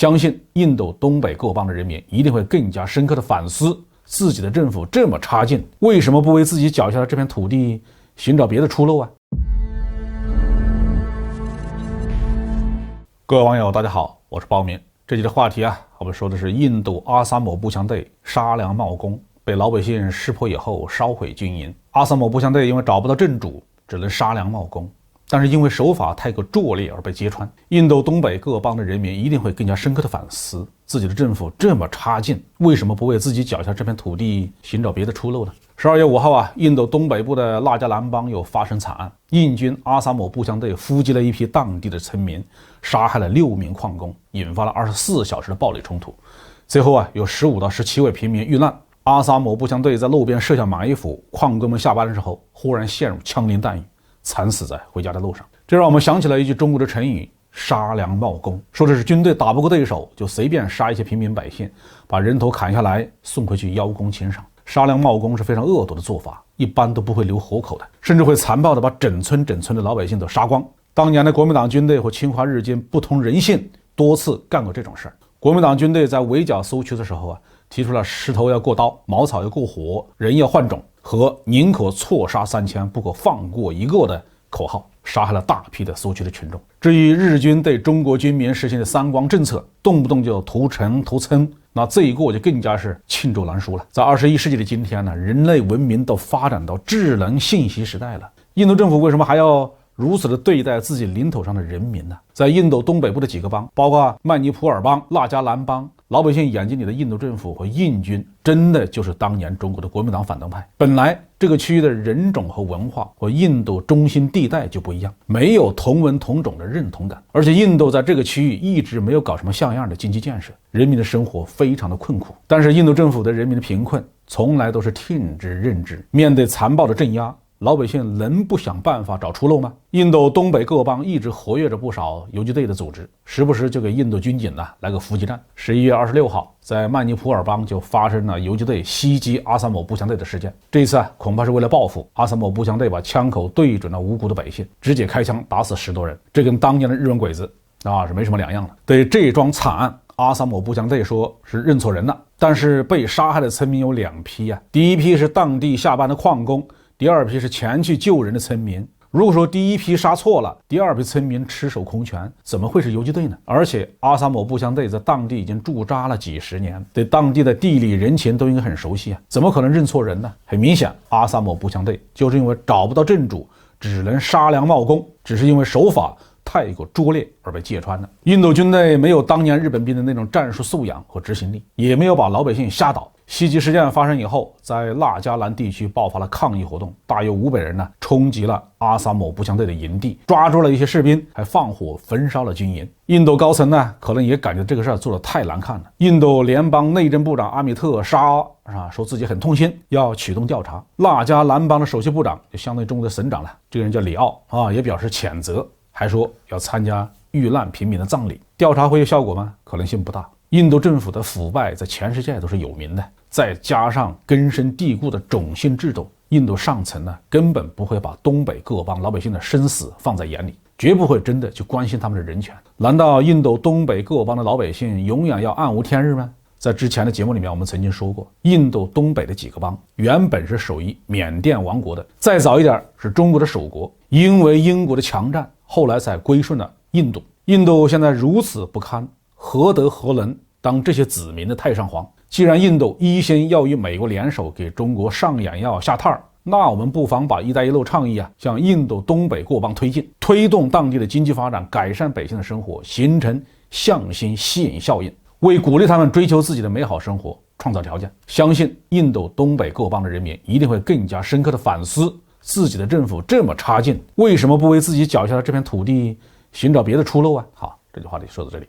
相信印度东北各邦的人民一定会更加深刻的反思自己的政府这么差劲，为什么不为自己脚下的这片土地寻找别的出路啊？各位网友大家好，我是包明。这期的话题我们说的是印度阿萨姆步枪队杀良冒功，被老百姓识破以后烧毁军营。阿萨姆步枪队因为找不到正主，只能杀良冒功，但是因为手法太过拙劣而被揭穿。印度东北各邦的人民一定会更加深刻的反思自己的政府这么差劲，为什么不为自己脚下这片土地寻找别的出路呢？12月5号印度东北部的拉加兰邦又发生惨案，印军阿萨姆步枪队伏击了一批当地的村民，杀害了6名矿工，引发了24小时的暴力冲突。最后有15到17位平民遇难。阿萨姆步枪队在路边设下埋伏，矿工们下班的时候忽然陷入枪林弹雨，惨死在回家的路上。这让我们想起了一句中国的成语杀良冒功，说的是军队打不过对手，就随便杀一些平民百姓，把人头砍下来送回去邀功请赏。杀良冒功是非常恶毒的做法，一般都不会留活口的，甚至会残暴的把整村的老百姓都杀光。当年的国民党军队和侵华日军不通人性，多次干过这种事儿。国民党军队在围剿苏区的时候提出了石头要过刀，茅草要过火，人要换种和宁可错杀3000不可放过一个的口号，杀害了大批的苏区的群众。至于日军对中国军民实行的三光政策，动不动就屠城屠村，那罪过就更加是罄竹难书了。在21世纪的今天人类文明都发展到智能信息时代了，印度政府为什么还要如此的对待自己领土上的人民呢？在印度东北部的几个邦，包括曼尼普尔邦、拉加兰邦，老百姓眼睛里的印度政府和印军真的就是当年中国的国民党反动派。本来这个区域的人种和文化和印度中心地带就不一样，没有同文同种的认同感，而且印度在这个区域一直没有搞什么像样的经济建设，人民的生活非常的困苦。但是印度政府对人民的贫困从来都是听之任之，面对残暴的镇压，老百姓能不想办法找出路吗？印度东北各邦一直活跃着不少游击队的组织，时不时就给印度军警来个伏击战。11月26号，在曼尼普尔邦就发生了游击队袭击阿萨姆步枪队的事件。这一次恐怕是为了报复，阿萨姆步枪队把枪口对准了无辜的百姓，直接开枪打死10多人，这跟当年的日本鬼子是没什么两样的。对这桩惨案，阿萨姆步枪队说是认错人了，但是被杀害的村民有2批第一批是当地下班的矿工，第二批是前去救人的村民。如果说第一批杀错了，第二批村民赤手空拳，怎么会是游击队呢？而且阿萨姆步枪队在当地已经驻扎了几十年，对当地的地理人情都应该很熟悉怎么可能认错人呢？很明显，阿萨姆步枪队就是因为找不到正主，只能杀良冒功，只是因为手法太过拙劣而被揭穿了。印度军队没有当年日本兵的那种战术素养和执行力，也没有把老百姓吓倒。袭击事件发生以后，在拉加兰地区爆发了抗议活动，大约500人冲击了阿萨姆步枪队的营地，抓住了一些士兵，还放火焚烧了军营。印度高层可能也感觉这个事做得太难看了。印度联邦内政部长阿米特沙说自己很痛心，要启动调查。拉加兰邦的首席部长就相当于中国的省长了，这个人叫里奥也表示谴责，还说要参加遇难平民的葬礼。调查会有效果吗？可能性不大。印度政府的腐败在全世界都是有名的，再加上根深蒂固的种姓制度，印度上层根本不会把东北各邦老百姓的生死放在眼里，绝不会真的去关心他们的人权。难道印度东北各邦的老百姓永远要暗无天日吗？在之前的节目里面我们曾经说过，印度东北的几个邦原本是属于缅甸王国的，再早一点是中国的属国，因为英国的强占，后来才归顺了印度。印度现在如此不堪，何德何能当这些子民的太上皇？既然印度一心要与美国联手给中国上眼药下套，那我们不妨把一带一路倡议向印度东北各邦推进，推动当地的经济发展，改善百姓的生活，形成向心吸引效应，为鼓励他们追求自己的美好生活创造条件。相信印度东北各邦的人民一定会更加深刻的反思自己的政府这么差劲，为什么不为自己脚下的这片土地寻找别的出路好，这句话就说到这里。